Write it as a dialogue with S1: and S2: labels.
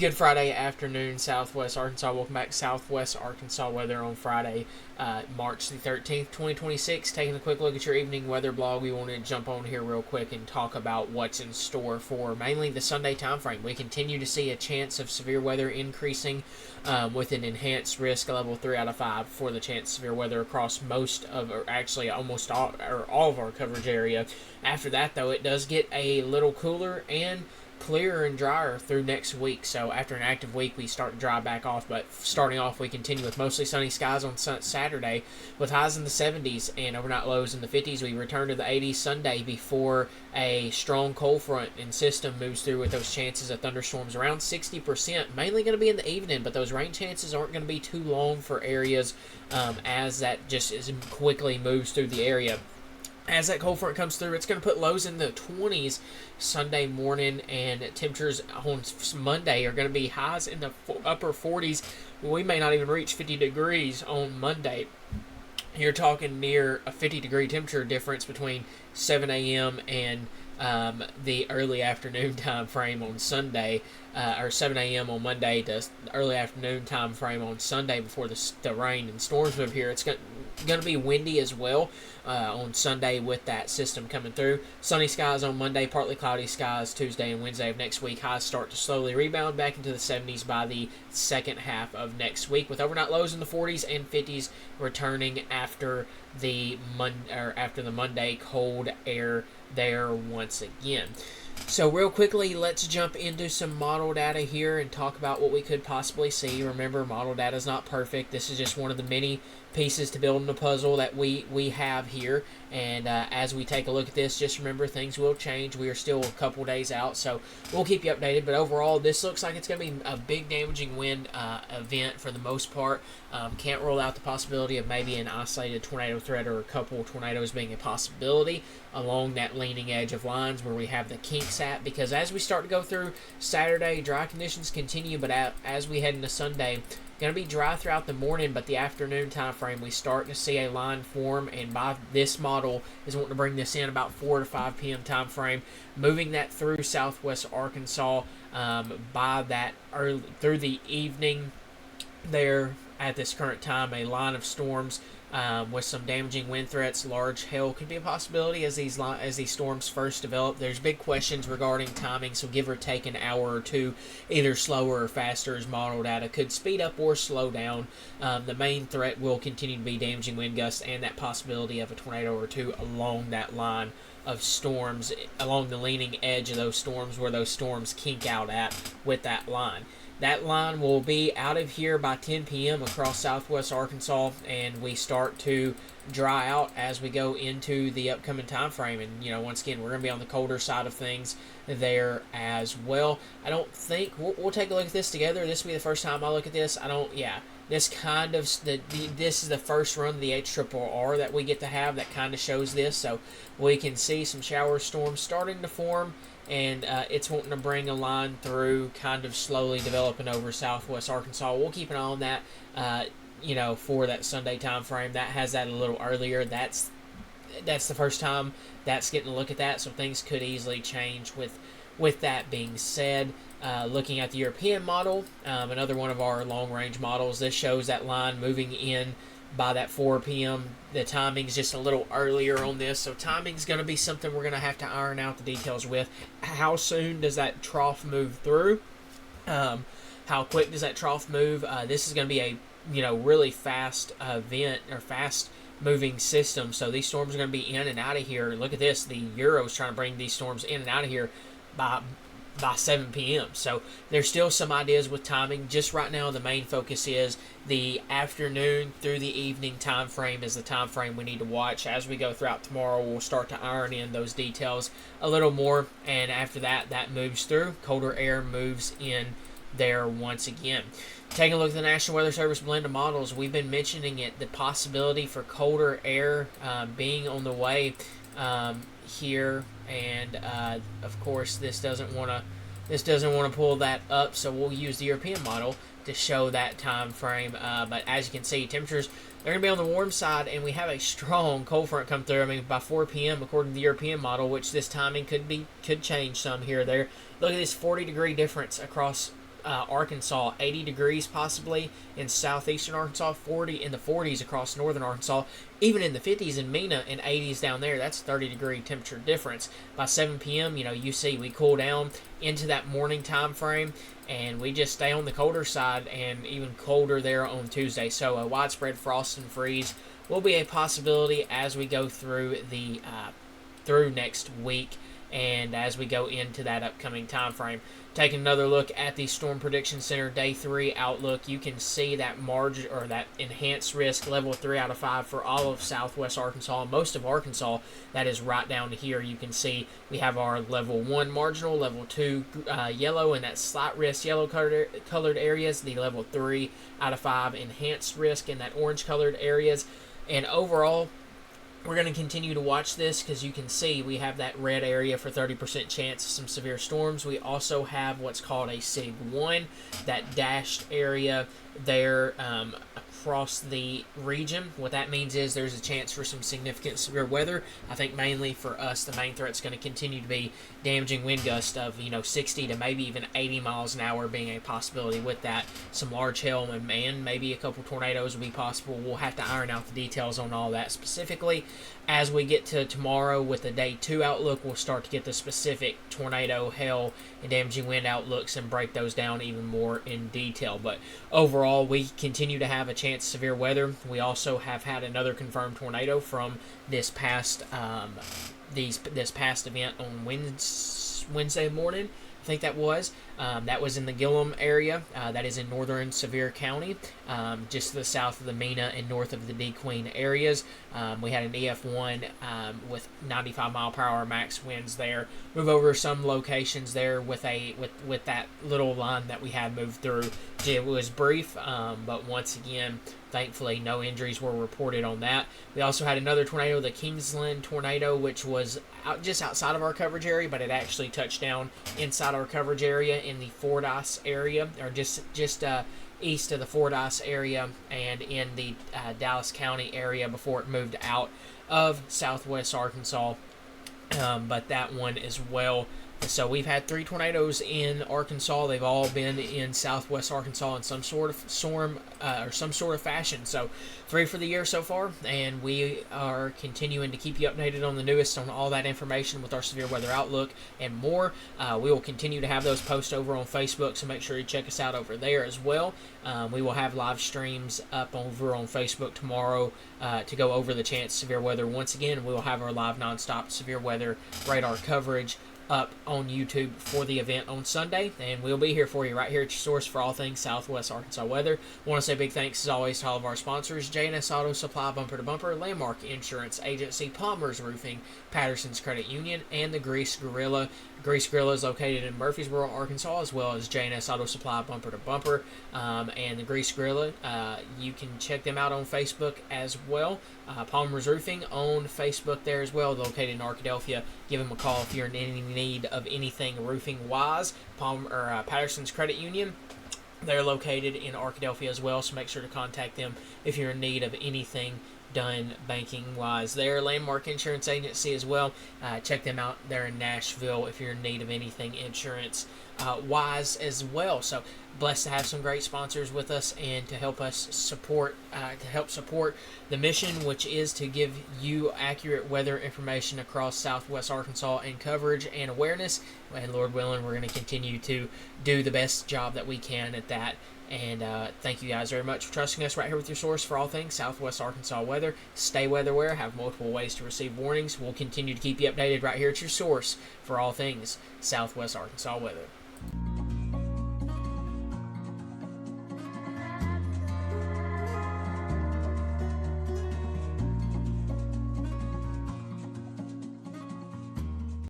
S1: Good Friday afternoon, Southwest Arkansas. Welcome back, Southwest Arkansas weather on Friday, March the 13th, 2026. Taking a quick look at your evening weather blog, we wanted to jump on here real quick and talk about what's in store for mainly the Sunday time frame. We continue to see a chance of severe weather increasing with an enhanced risk level 3 out of 5 for the chance of severe weather across most of, or actually almost all of our coverage area. After that, though, it does get a little cooler and clearer and drier through next week. So after an active week, we start to dry back off. But starting off, we continue with mostly sunny skies on Saturday with highs in the 70s and overnight lows in the 50s. We return to the 80s Sunday before a strong cold front and system moves through with those chances of thunderstorms around 60%. Mainly going to be in the evening, but those rain chances aren't going to be too long for areas as that just quickly moves through the area. As that cold front comes through, it's going to put lows in the 20s Sunday morning, and temperatures on Monday are going to be highs in the upper 40s. We may not even reach 50 degrees on Monday. You're talking near a 50-degree temperature difference between 7 a.m. and the early afternoon time frame on Sunday, or 7 a.m. on Monday to early afternoon time frame on Sunday before the rain and storms move here. It's going to be windy as well on Sunday with that system coming through. Sunny skies on Monday, partly cloudy skies Tuesday and Wednesday of next week. Highs start to slowly rebound back into the 70s by the second half of next week, with overnight lows in the 40s and 50s returning after the Monday cold air there once again. So real quickly, let's jump into some model data here and talk about what we could possibly see. Remember, model data is not perfect. This is just one of the many pieces to build in the puzzle that we have here. And as we take a look at this, just remember things will change. We are still a couple days out, so we'll keep you updated. But overall, this looks like it's going to be a big damaging wind event for the most part. Can't rule out the possibility of maybe an isolated tornado threat or a couple tornadoes being a possibility along that leaning edge of lines where we have the kinks at, because as we start to go through Saturday, dry conditions continue, but as we head into Sunday, going to be dry throughout the morning, but the afternoon time frame we start to see a line form, and by this model is wanting to bring this in about 4 to 5 p.m. time frame, moving that through Southwest Arkansas by that early through the evening there. At this current time, a line of storms with some damaging wind threats. Large hail could be a possibility as these storms first develop. There's big questions regarding timing, so give or take an hour or two, either slower or faster as model data could speed up or slow down. The main threat will continue to be damaging wind gusts and that possibility of a tornado or two along that line of storms, along the leaning edge of those storms where those storms kink out at with that line. That line will be out of here by 10 p.m. across Southwest Arkansas, and we start to dry out as we go into the upcoming time frame. And, once again, we're going to be on the colder side of things there as well. I don't think we'll take a look at this together. This will be the first time I look at this. This kind of this is the first run of the HRRR that we get to have that kind of shows this, so we can see some shower storms starting to form, and it's wanting to bring a line through, kind of slowly developing over Southwest Arkansas. We'll keep an eye on that, for that Sunday time frame. That has that a little earlier. That's the first time that's getting a look at that, so things could easily change with that being said. Looking at the European model, another one of our long-range models, this shows that line moving in by that 4 p.m. The timing's just a little earlier on this, so timing's going to be something we're going to have to iron out the details with. How soon does that trough move through? How quick does that trough move? This is going to be a really fast event, or fast moving system, so these storms are going to be in and out of here. Look at this, the Euro's trying to bring these storms in and out of here by 7 p.m. So there's still some ideas with timing. Just right now, the main focus is the afternoon through the evening time frame is the time frame we need to watch. As we go throughout tomorrow, we'll start to iron in those details a little more, and after that moves through. Colder air moves in there once again. Taking a look at the National Weather Service blend of models, we've been mentioning it, the possibility for colder air being on the way here, and of course this doesn't want to pull that up, so we'll use the European model to show that time frame. But as you can see, temperatures, they're going to be on the warm side, and we have a strong cold front come through. By 4 p.m. according to the European model, which this timing could change some here or there. Look at this 40-degree difference across Arkansas, 80 degrees possibly in southeastern Arkansas, 40 in the 40s across northern Arkansas, even in the 50s in Mena and 80s down there. That's 30-degree temperature difference. By 7 p.m., you see we cool down into that morning time frame, and we just stay on the colder side and even colder there on Tuesday. So a widespread frost and freeze will be a possibility as we go through the through next week and as we go into that upcoming time frame. Taking another look at the Storm Prediction Center Day 3 outlook, you can see that margin or that enhanced risk level 3 out of 5 for all of southwest Arkansas, most of Arkansas. That is right down here. You can see we have our level 1 marginal, level 2 yellow, and that slight risk yellow colored areas, the level 3 out of 5 enhanced risk in that orange colored areas. And overall, we're going to continue to watch this because you can see we have that red area for 30% chance of some severe storms. We also have what's called a SIG 1, that dashed area there across the region. What that means is there's a chance for some significant severe weather. I think mainly for us, the main threat's going to continue to be damaging wind gusts of 60 to maybe even 80 miles an hour being a possibility. With that, some large hail and maybe a couple tornadoes will be possible. We'll have to iron out the details on all that specifically. As we get to tomorrow with the Day 2 outlook, we'll start to get the specific tornado, hail, and damaging wind outlooks and break those down even more in detail. But overall, we continue to have a chance of severe weather. We also have had another confirmed tornado from this past this past event on Wednesday morning. I think that was in the Gillum area. That is in northern Sevier County, just to the south of the Mena and north of the DeQueen areas. We had an EF1 with 95 mile per hour max winds there. Move over some locations there with that little line that we had moved through. It was brief, but once again, thankfully, no injuries were reported on that. We also had another tornado, the Kingsland tornado, which was just outside of our coverage area, but it actually touched down inside our coverage area in the Fordyce area, or just east of the Fordyce area and in the Dallas County area before it moved out of southwest Arkansas. But that one as well. So we've had 3 tornadoes in Arkansas. They've all been in southwest Arkansas in some sort of storm or some sort of fashion. So 3 for the year so far, and we are continuing to keep you updated on the newest on all that information with our severe weather outlook and more. We will continue to have those posts over on Facebook, so make sure you check us out over there as well. We will have live streams up over on Facebook tomorrow to go over the chance of severe weather. Once again, we will have our live nonstop severe weather radar coverage up on YouTube for the event on Sunday, and we'll be here for you right here at your source for all things Southwest Arkansas weather. I want to say big thanks as always to all of our sponsors: J&S Auto Supply, Bumper to Bumper, Landmark Insurance Agency, Palmer's Roofing, Patterson's Credit Union, and the Grease Gorilla. Grease Gorilla is located in Murfreesboro, Arkansas, as well as J&S Auto Supply, Bumper to Bumper, and the Grease Gorilla. You can check them out on Facebook as well. Palmer's Roofing on Facebook there as well, located in Arkadelphia. Give them a call if you're in any need of anything roofing-wise. Patterson's Credit Union, they're located in Arkadelphia as well, so make sure to contact them if you're in need of anything done banking wise there. Landmark Insurance Agency as well. Check them out there in Nashville if you're in need of anything insurance wise as well. So blessed to have some great sponsors with us and to help us support the mission, which is to give you accurate weather information across southwest Arkansas and coverage and awareness. And Lord willing, we're going to continue to do the best job that we can at that. And thank you guys very much for trusting us right here with your source for all things Southwest Arkansas weather. Stay weatherware. Have multiple ways to receive warnings. We'll continue to keep you updated right here at your source for all things Southwest Arkansas weather.